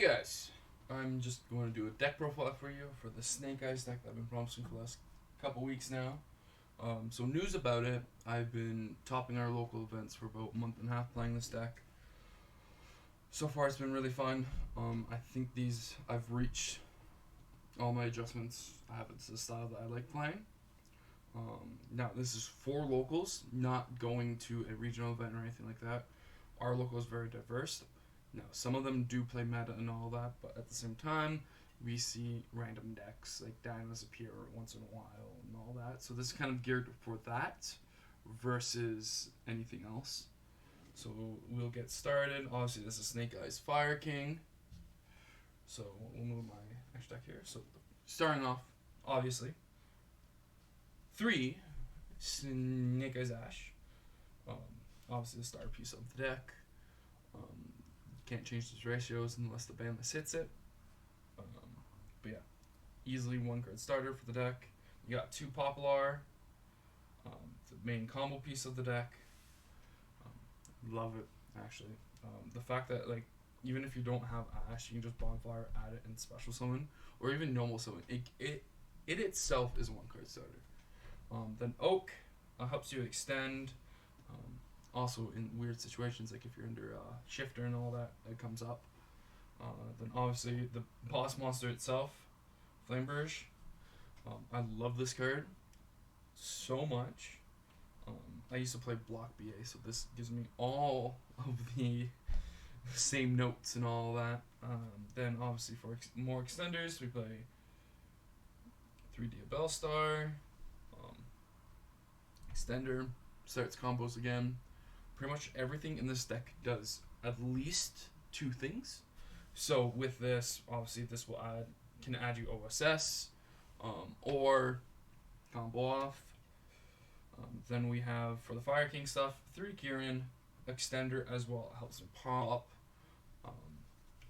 Hey guys, I'm just going to do a deck profile for you for the Snake Eyes deck that I've been promising for the last couple weeks now. So news about it, I've been topping our local events for about a month and a half playing this deck. So far it's been really fun. I think I've reached all my adjustments. It's the style that I like playing. Now this is for locals, not going to a regional event or anything like that. Our local is very diverse. Now, some of them do play meta and all that, but at the same time, we see random decks like Dinos appear once in a while and all that. So this is kind of geared for that versus anything else. So we'll get started. Obviously, this is Snake Eyes Fire King. So we'll move my extra deck here. So starting off, obviously, 3 Snake Eyes Ash. Um, Obviously, the star piece of the deck. Um, Can't change those ratios unless the ban list hits it. But yeah, easily 1 card starter for the deck. You got 2 Popular, the main combo piece of the deck. Love it, actually. The fact that, like, even if you don't have Ash, you can just Bonfire, add it, and special summon, or even normal summon. It itself is a 1 card starter. Then Oak helps you extend. Also in weird situations, like if you're under Shifter and all that, it comes up. Then obviously the boss monster itself, Flameburge. I love this card so much. I used to play Block BA, so this gives me all of the same notes and all that. Then obviously for more extenders, we play 3D Bellstar. Extender starts combos again. Pretty much everything in this deck does at least 2 things. So with this, obviously this can add you OSS, or combo off. Then we have, for the Fire King stuff, 3 Kieran, extender as well. It helps me pop.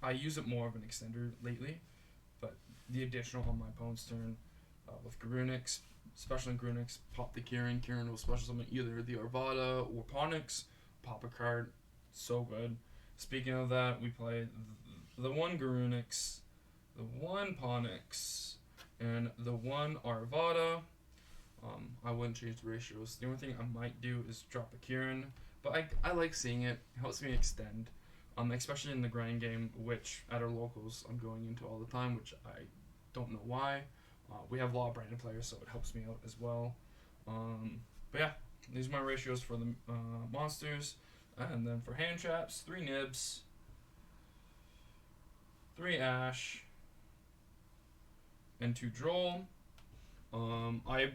I use it more of an extender lately, but the additional on my opponent's turn with Garunix, especially in Garunix, pop the Kieran. Kieran will special summon either the Arvada or Ponix. Pop a card, so good. Speaking of that, we play the 1 Garunix, the 1 Ponix, and the 1 Arvada. I wouldn't change the ratios. The only thing I might do is drop a Kieran, but I like seeing it. It helps me extend, especially in the grind game, which at our locals I'm going into all the time, which I don't know why. We have a lot of branded players, so it helps me out as well. But yeah, these are my ratios for the monsters. And then for hand traps, 3 Nibs, 3 Ash, and 2 Droll. I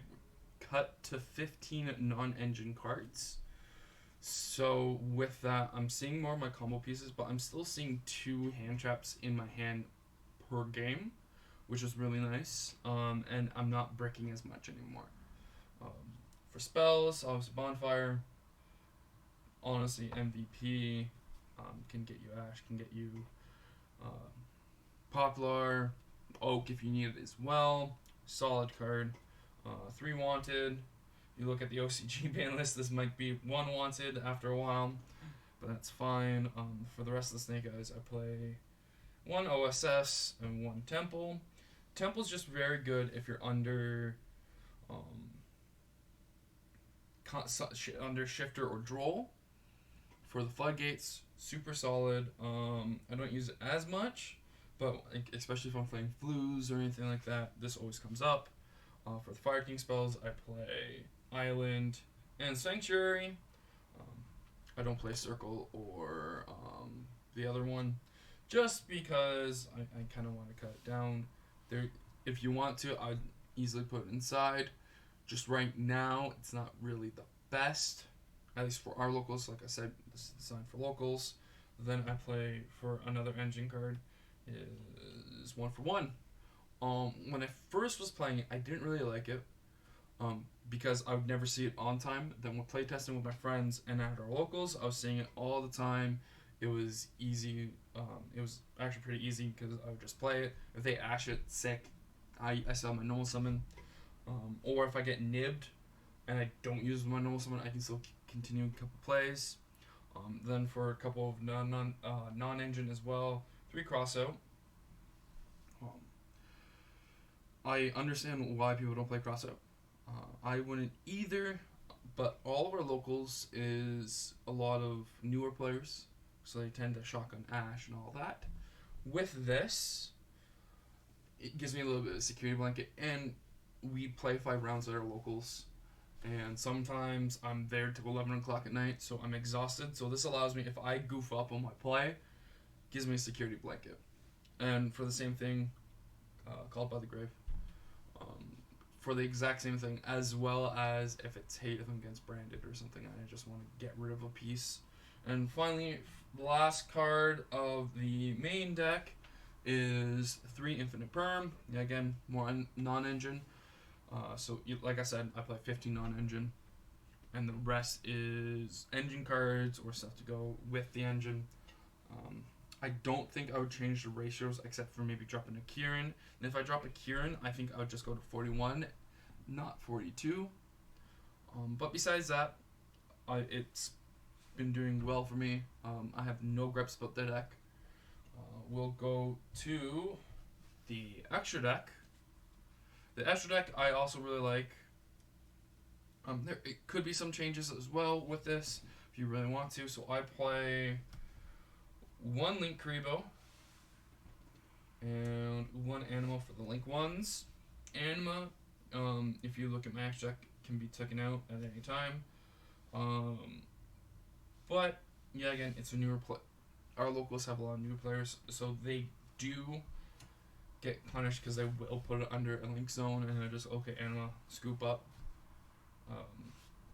cut to 15 non-engine cards. So with that, I'm seeing more of my combo pieces, but I'm still seeing 2 hand traps in my hand per game, which is really nice. And I'm not bricking as much anymore. For spells, obviously Bonfire. Honestly, MVP can get you Ash, can get you Poplar, Oak if you need it as well. Solid card. 3 Wanted. You look at the OCG ban list, this might be 1 Wanted after a while, but that's fine. For the rest of the Snake Eyes, I play 1 OSS and 1 Temple. Temple's just very good if you're under Shifter or Droll. For the Floodgates, super solid. I don't use it as much, but especially if I'm playing Flues or anything like that, this always comes up. For the Fire King spells, I play Island and Sanctuary. I don't play Circle or the other one, just because I kind of want to cut it down. If you want to, I'd easily put it inside. Just right now, it's not really the best, at least for our locals. Like I said, this is designed for locals. Then I play for another engine card, is 1 for 1. When I first was playing it, I didn't really like it, because I would never see it on time. Then with playtesting with my friends and at our locals, I was seeing it all the time. It was easy. It was actually pretty easy because I would just play it. If they ash it, sick. I sell my normal summon. Or if I get nibbed and I don't use my normal summon, I can still continue a couple plays. Then for a couple of non-engine as well, 3 crossout. Um, I understand why people don't play crossout. I wouldn't either, but all of our locals is a lot of newer players, so they tend to shotgun Ash and all that. With this, it gives me a little bit of a security blanket, and we play 5 rounds at our locals, and sometimes I'm there till 11 o'clock at night, so I'm exhausted. So this allows me, if I goof up on my play, gives me a security blanket. And for the same thing, Called by the Grave, for the exact same thing, as well as if it's hate, if I'm against branded or something, and I just want to get rid of a piece. And finally, the last card of the main deck is 3 Infinite Perm. Yeah, again, more non-engine. So, like I said, I play 15 non-engine, and the rest is engine cards or stuff to go with the engine. I don't think I would change the ratios except for maybe dropping a Kieran. And if I drop a Kieran, I think I would just go to 41, not 42. But besides that, it's been doing well for me. I have no gripes about the deck. We'll go to the extra deck. The extra deck I also really like. It could be some changes as well with this if you really want to. So I play 1 Linkuriboh and 1 Anima for the Link ones. Anima, if you look at my extra deck, can be taken out at any time. But yeah, again, it's a newer play. Our locals have a lot of new players, so they do get punished because they will put it under a link zone, and they're just okay, Anima, scoop up.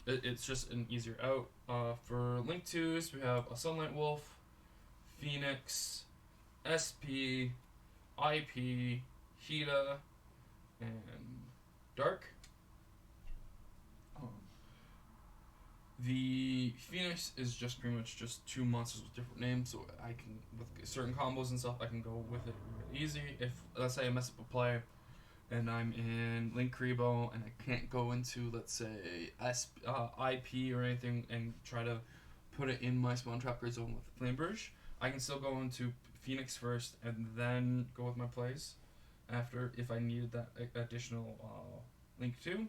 It's just an easier out. For Link 2s, we have a Sunlight Wolf, Phoenix, SP, IP, Hida, and Dark. The Phoenix is just pretty much just 2 monsters with different names, so I can, with certain combos and stuff, I can go with it really easy. If, let's say I mess up a play, and I'm in Linkuriboh, and I can't go into, let's say, IP or anything, and try to put it in my spawn trap grid zone with Flamberge, I can still go into Phoenix first, and then go with my plays after, if I needed that additional Link 2.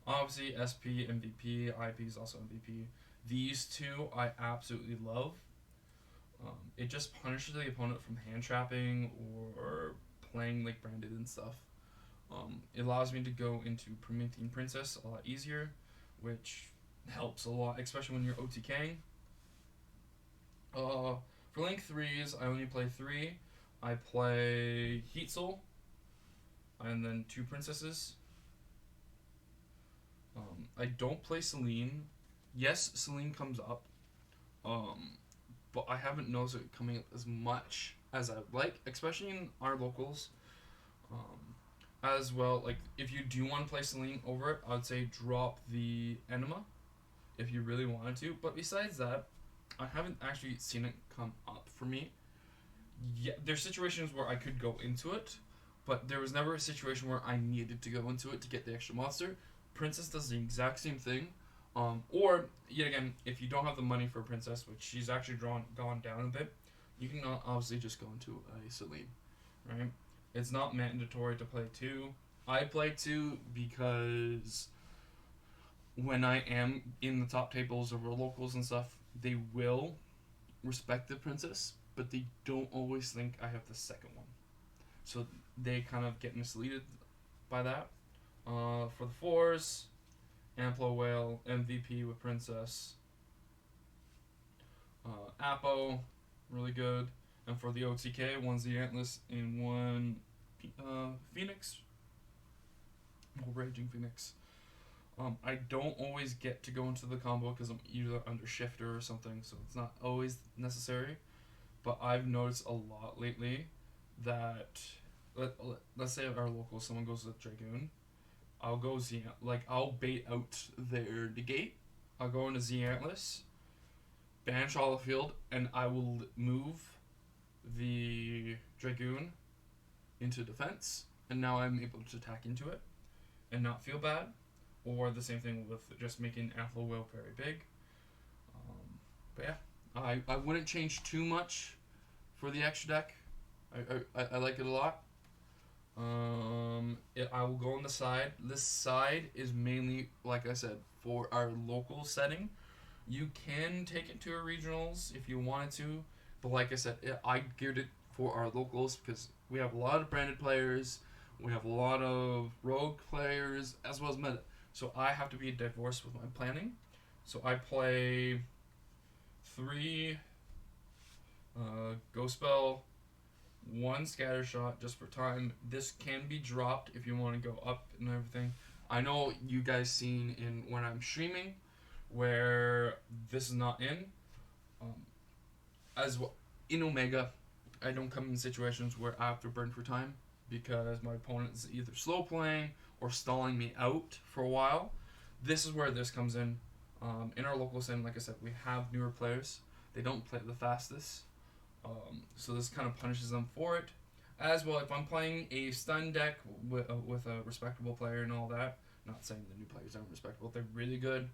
Obviously, SP, MVP, IP is also MVP. These 2 I absolutely love. It just punishes the opponent from hand trapping or playing like branded and stuff. It allows me to go into Promethean Princess a lot easier, which helps a lot, especially when you're OTKing. For Link 3s, I only play 3. I play Heat Soul, and then 2 Princesses. I don't play Celine. Yes, Celine comes up, but I haven't noticed it coming up as much as I would like, especially in our locals. As well, like, if you do want to play Celine over it, I would say drop the Enema if you really wanted to. But besides that, I haven't actually seen it come up for me. Yeah, there's situations where I could go into it, but there was never a situation where I needed to go into it to get the extra monster. Princess does the exact same thing. Or, yet again, if you don't have the money for a Princess, which she's actually gone down a bit, you can obviously just go into a Celine, right? It's not mandatory to play 2. I play 2 because when I am in the top tables over locals and stuff, they will respect the Princess, but they don't always think I have the second one. So they kind of get misleaded by that. For the 4s, Amplo Whale, MVP with Princess. Apo, really good. And for the OTK, 1 Zeantless and 1 Phoenix. Raging Phoenix. I don't always get to go into the combo because I'm either under shifter or something, so it's not always necessary. But I've noticed a lot lately that, let's say at our local, someone goes to the Dragoon, I'll go I'll bait out their negate, I'll go into Zeantless, banish all the field, and I will move the Dragoon into defense, and now I'm able to attack into it and not feel bad. Or the same thing with just making Amplo Whale very big. But yeah, I wouldn't change too much for the extra deck. I like it a lot. I will go on the side. This side is mainly, like I said, for our local setting. You can take it to a regionals if you wanted to, but like I said, I geared it for our locals because we have a lot of branded players, we have a lot of rogue players as well as meta. So I have to be diverse with my planning. So I play three Ghost Spell, one Scatter Shot just for time. This can be dropped if you want to go up and everything. I know you guys seen in when I'm streaming where this is not in. Um, as well, in Omega, I don't come in situations where I have to burn for time because my opponent is either slow playing or stalling me out for a while. This is where this comes in. In our local scene, like I said, we have newer players. They don't play the fastest. So this kind of punishes them for it. As well, if I'm playing a stun deck with a respectable player and all that, not saying the new players aren't respectable, they're really good.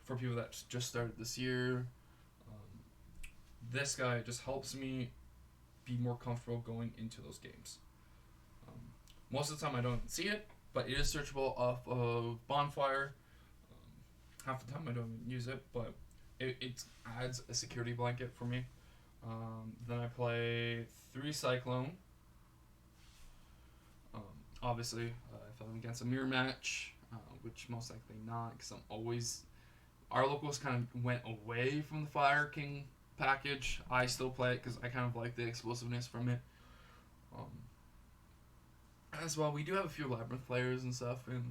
For people that just started this year, this guy just helps me be more comfortable going into those games. Most of the time I don't see it, but it is searchable off of Bonfire. Half the time I don't even use it, but it adds a security blanket for me. Then I play 3 Cyclone. Obviously, if I'm against a mirror match, which most likely not, because I'm always... Our locals kind of went away from the Fire King package. I still play it because I kind of like the explosiveness from it. As well, we do have a few Labyrinth players and stuff, and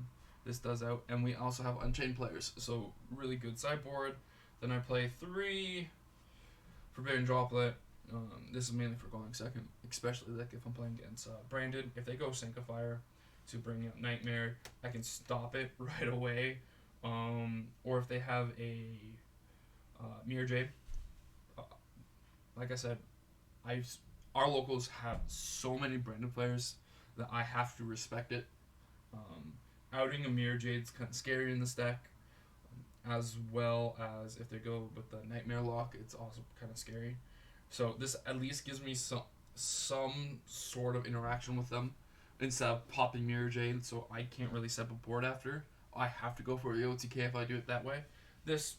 this does out. And we also have Unchained players, so really good sideboard. Then I play 3 Forbidden Droplet. This is mainly for going second, especially like if I'm playing against Branded. If they go Syncophier to bring out Nightmare, I can stop it right away. Or if they have a Mirror Jade. Like I said, our locals have so many Branded players that I have to respect it. Outing a Mirror Jade's kind of scary in this deck, as well as if they go with the Nightmare Lock, it's also kind of scary. So this at least gives me some sort of interaction with them instead of popping Mirror Jade, so I can't really set up a board after. I have to go for EOTK if I do it that way. This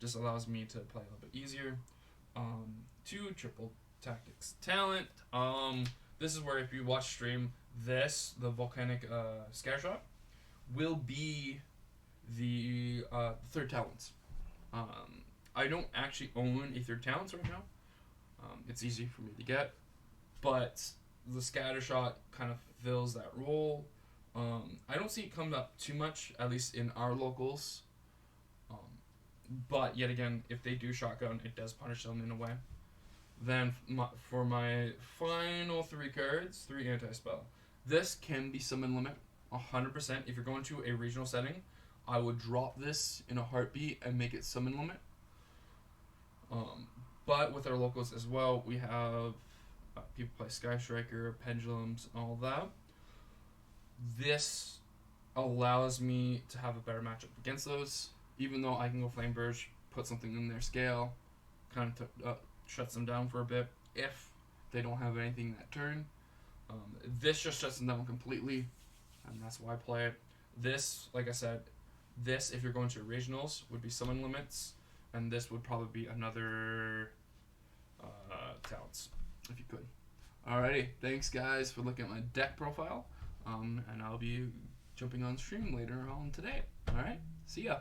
just allows me to play a little bit easier. 2 Triple Tactics Talent. This is where if you watch stream, the Volcanic Scattershot will be the third talents. I don't actually own a third talents right now. It's easy for me to get, but the Scattershot kind of fills that role. I don't see it come up too much, at least in our locals. But yet again, if they do shotgun, it does punish them in a way. Then for my final 3 cards, 3 anti-spell. This can be summon limit 100%. If you're going to a regional setting, I would drop this in a heartbeat and make it summon limit. But with our locals as well, we have people play Sky Striker, Pendulums, and all that. This allows me to have a better matchup against those, even though I can go Flame Burst, put something in their scale, kind of shuts them down for a bit if they don't have anything that turn. This just shuts them down completely, and that's why I play it. This, like I said, this, if you're going to regionals, would be summon limits, and this would probably be another talents, if you could. Alrighty, thanks guys for looking at my deck profile, and I'll be jumping on stream later on today. Alright, see ya.